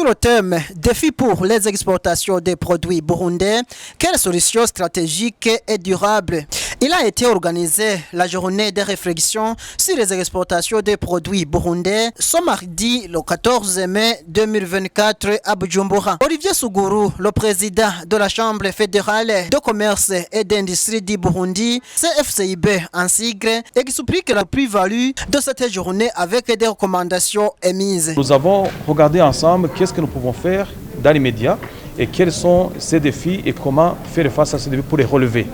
le thème Défi pour les exportations des produits burundais, quelles solutions stratégiques et durables? Il a été organisé la journée de réflexion sur les exportations des produits burundais ce mardi le 14 mai 2024 à Bujumbura. Olivier Sougourou, le président de la Chambre fédérale de commerce et d'industrie du Burundi, CFCIB en sigle, explique la plus-value de cette journée avec des recommandations émises. Nous avons regardé ensemble qu'est-ce que nous pouvons faire dans les médias et quels sont ces défis et comment faire face à ces défis pour les relever.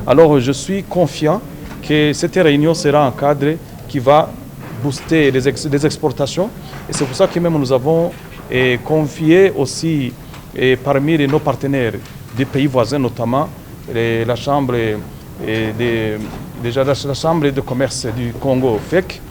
Alors je suis confiant que cette réunion sera un cadre qui va booster les exportations et c'est pour ça que même nous avons confié aussi parmi nos partenaires des pays voisins, notamment la Chambre, la Chambre de commerce du Congo, FEC,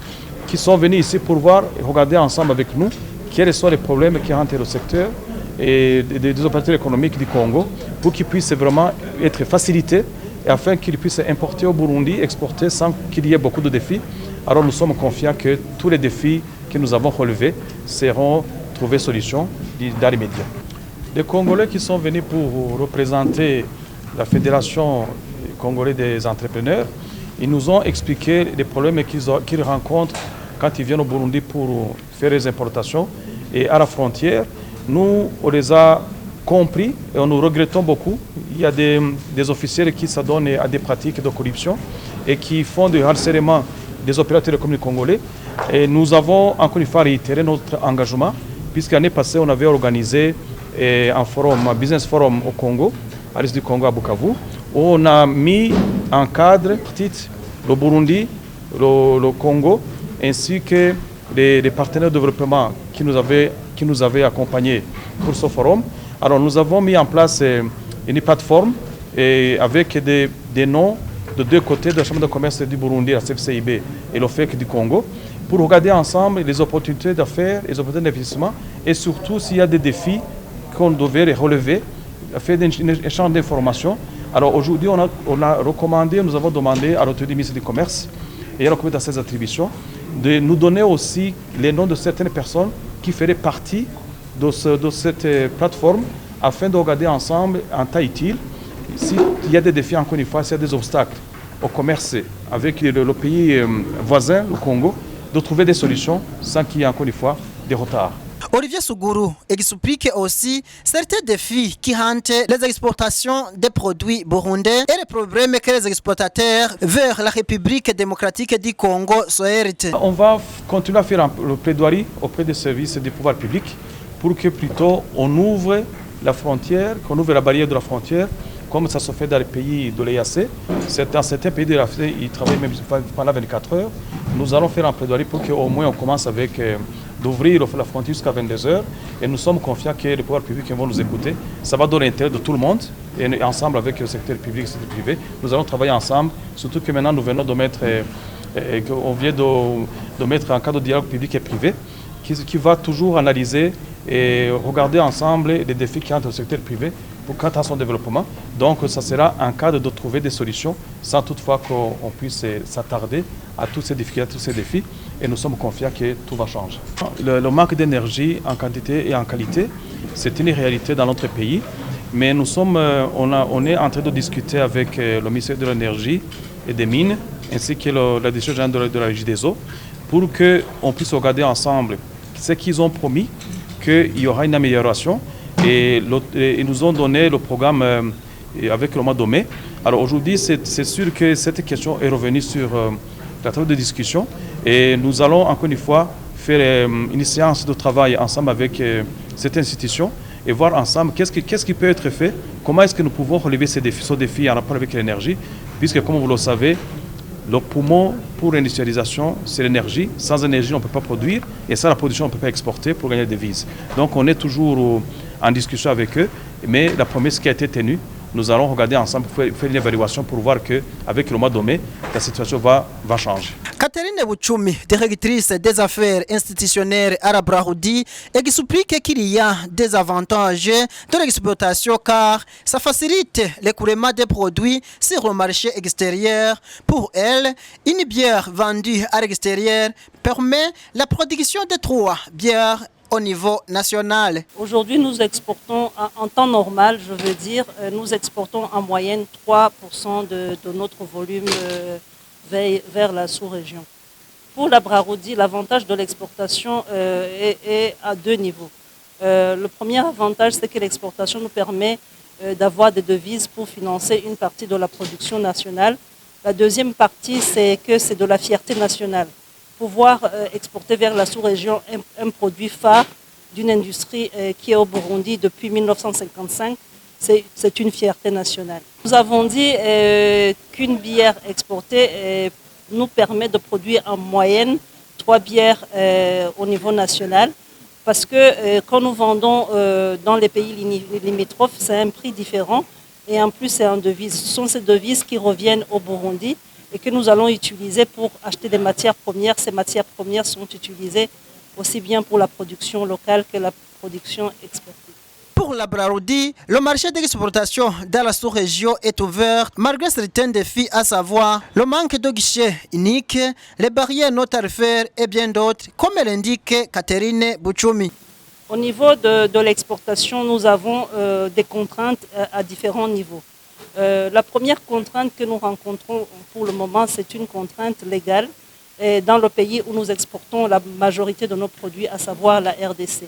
qui sont venus ici pour regarder ensemble avec nous quels sont les problèmes qui hantent le secteur et des opérateurs économiques du Congo pour qu'ils puissent vraiment être facilités et afin qu'ils puissent importer au Burundi, exporter sans qu'il y ait beaucoup de défis. Alors nous sommes confiants que tous les défis que nous avons relevés seront trouvés solution dans les médias. Les Congolais qui sont venus pour représenter la Fédération congolaise des entrepreneurs, ils nous ont expliqué les problèmes qu'ils rencontrent quand ils viennent au Burundi pour faire les importations. Et à la frontière, nous, on les a compris et nous regrettons beaucoup. Il y a des officiels qui s'adonnent à des pratiques de corruption et qui font du harcèlement des opérateurs économiques congolais. Et nous avons encore une fois réitéré notre engagement, puisque l'année passée, on avait organisé un business forum au Congo, à l'est du Congo à Bukavu, où on a mis en cadre le Burundi, le Congo, ainsi que les partenaires de développement qui nous avaient accompagnés pour ce forum. Alors nous avons mis en place une plateforme avec des noms de deux côtés de la Chambre de commerce du Burundi, la CFCIB et le FEC du Congo, pour regarder ensemble les opportunités d'affaires, les opportunités d'investissement et surtout s'il y a des défis qu'on devait relever, faire un échange d'informations. Alors aujourd'hui, on a recommandé, nous avons demandé à l'autorité du ministère du Commerce et à la comité de ses attributions de nous donner aussi les noms de certaines personnes qui feraient partie de cette plateforme afin de regarder ensemble en temps utile s'il y a des défis, encore une fois, s'il y a des obstacles au commerce avec le pays voisin, le Congo, de trouver des solutions sans qu'il y ait encore une fois des retards. Olivier Sougourou explique aussi certains défis qui hantent les exportations des produits burundais et les problèmes que les exportateurs vers la République démocratique du Congo se héritent. On va continuer à faire le plaidoirie auprès des services du pouvoir public pour que plutôt on ouvre la frontière, qu'on ouvre la barrière de la frontière, comme ça se fait dans les pays de l'EAC. Dans certains pays de l'EAC, ils travaillent même pendant 24 heures. Nous allons faire un plaidoirie pour qu'au moins on commence avec d'ouvrir la frontière jusqu'à 22 heures. Et nous sommes confiants que les pouvoirs publics vont nous écouter. Ça va dans l'intérêt de tout le monde. Et ensemble avec le secteur public et le secteur privé, nous allons travailler ensemble. Surtout que maintenant nous venons de mettre, on vient de mettre un cadre de dialogue public et privé qui va toujours analyser et regarder ensemble les défis qui entrent au secteur privé quant à son développement. Donc ça sera un cadre de trouver des solutions sans toutefois qu'on puisse s'attarder à tous ces difficultés, à tous ces défis. Et nous sommes confiants que tout va changer. Le manque d'énergie en quantité et en qualité, c'est une réalité dans notre pays. Mais on est en train de discuter avec le ministère de l'Énergie et des Mines, ainsi que la direction générale de la Régie des Eaux, pour qu'on puisse regarder ensemble ce qu'ils ont promis, qu'il y aura une amélioration. Et ils nous ont donné le programme avec le mois de mai. Alors aujourd'hui, c'est sûr que cette question est revenue sur la table de discussion. Et nous allons encore une fois faire une séance de travail ensemble avec cette institution et voir ensemble qu'est-ce qui peut être fait, comment est-ce que nous pouvons relever ce défi en rapport avec l'énergie, puisque comme vous le savez, le poumon pour l'industrialisation, c'est l'énergie. Sans énergie, on ne peut pas produire. Et sans la production, on ne peut pas exporter pour gagner des devises. Donc on est toujours en discussion avec eux. Mais la promesse qui a été tenue, nous allons regarder ensemble, faire une évaluation pour voir qu'avec le mois de mai, la situation va changer. Catherine Bouchoumi, directrice des affaires institutionnelles à la Brahoudi, explique qu'il y a des avantages de l'exploitation car ça facilite l'écoulement des produits sur le marché extérieur. Pour elle, une bière vendue à l'extérieur permet la production de 3 bières au niveau national. Aujourd'hui, nous exportons, en temps normal, je veux dire, nous exportons en moyenne 3% de notre volume vers la sous-région. Pour la Brarodi, l'avantage de l'exportation est à deux niveaux. Le premier avantage, c'est que l'exportation nous permet d'avoir des devises pour financer une partie de la production nationale. La deuxième partie, c'est que c'est de la fierté nationale. Pouvoir exporter vers la sous-région un produit phare d'une industrie qui est au Burundi depuis 1955, c'est une fierté nationale. Nous avons dit qu'une bière exportée nous permet de produire en moyenne 3 bières au niveau national, parce que quand nous vendons dans les pays limitrophes, c'est un prix différent et en plus c'est en devises. Ce sont ces devises qui reviennent au Burundi et que nous allons utiliser pour acheter des matières premières. Ces matières premières sont utilisées aussi bien pour la production locale que la production exportée. Pour la Brarodi, le marché d'exportation dans la sous-région est ouvert malgré certains défis, à savoir le manque de guichets uniques, les barrières non tarifaires et bien d'autres, comme l'indique Catherine Bouchoumi. Au niveau de l'exportation, nous avons des contraintes à différents niveaux. La première contrainte que nous rencontrons pour le moment, c'est une contrainte légale dans le pays où nous exportons la majorité de nos produits, à savoir la RDC.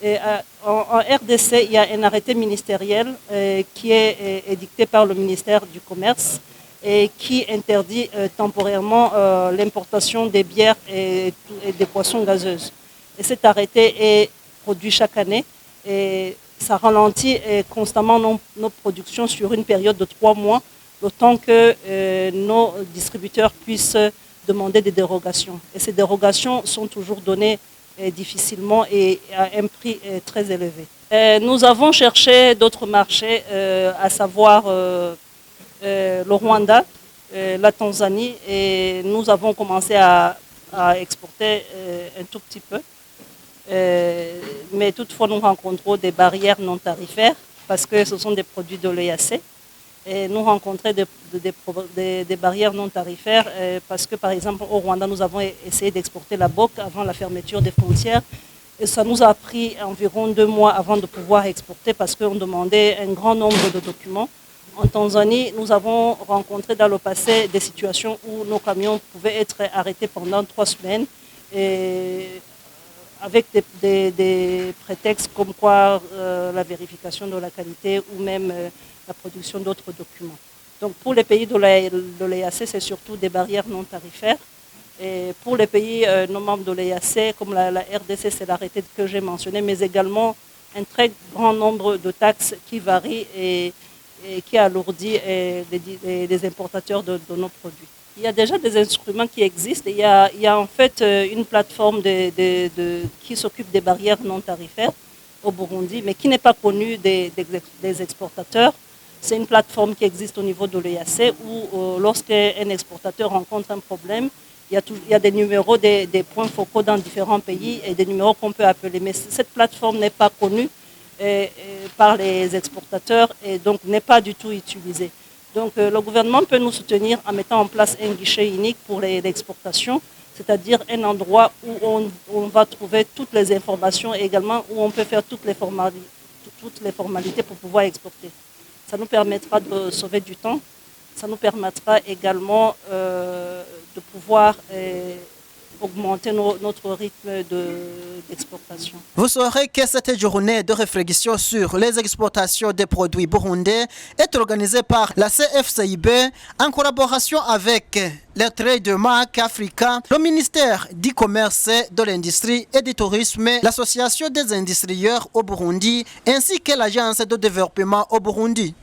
Et en RDC, il y a un arrêté ministériel qui est édicté par le ministère du Commerce et qui interdit temporairement l'importation des bières et des boissons gazeuses. Et cet arrêté est produit chaque année et ça ralentit constamment nos productions sur une période de 3 mois, le temps que nos distributeurs puissent demander des dérogations. Et ces dérogations sont toujours données difficilement et à un prix très élevé. Nous avons cherché d'autres marchés, à savoir le Rwanda, la Tanzanie, et nous avons commencé à exporter un tout petit peu. Mais toutefois, nous rencontrons des barrières non tarifaires parce que ce sont des produits de l'EAC. Et nous rencontrons des barrières non tarifaires parce que, par exemple, au Rwanda, nous avons essayé d'exporter la boque avant la fermeture des frontières. Et ça nous a pris environ 2 mois avant de pouvoir exporter parce qu'on demandait un grand nombre de documents. En Tanzanie, nous avons rencontré dans le passé des situations où nos camions pouvaient être arrêtés pendant 3 semaines et avec des prétextes comme quoi la vérification de la qualité ou même la production d'autres documents. Donc pour les pays de l'EAC, c'est surtout des barrières non tarifaires. Et pour les pays non membres de l'EAC, comme la RDC, c'est l'arrêté que j'ai mentionné, mais également un très grand nombre de taxes qui varient et qui alourdit les importateurs de nos produits. Il y a déjà des instruments qui existent. Il y a en fait une plateforme qui s'occupe des barrières non tarifaires au Burundi, mais qui n'est pas connue des exportateurs. C'est une plateforme qui existe au niveau de l'EAC où lorsqu'un exportateur rencontre un problème, il y a des numéros, des points focaux dans différents pays et des numéros qu'on peut appeler. Mais cette plateforme n'est pas connue par les exportateurs et donc n'est pas du tout utilisée. Donc le gouvernement peut nous soutenir en mettant en place un guichet unique pour l'exportation, c'est-à-dire un endroit où on va trouver toutes les informations et également où on peut faire toutes les formalités pour pouvoir exporter. Ça nous permettra de sauver du temps, ça nous permettra également de pouvoir augmenter notre rythme d'exportation. Vous saurez que cette journée de réflexion sur les exportations des produits burundais est organisée par la CFCIB en collaboration avec le Trademark Africa, le ministère du Commerce, de l'Industrie et du Tourisme, l'Association des industriels au Burundi ainsi que l'Agence de développement au Burundi.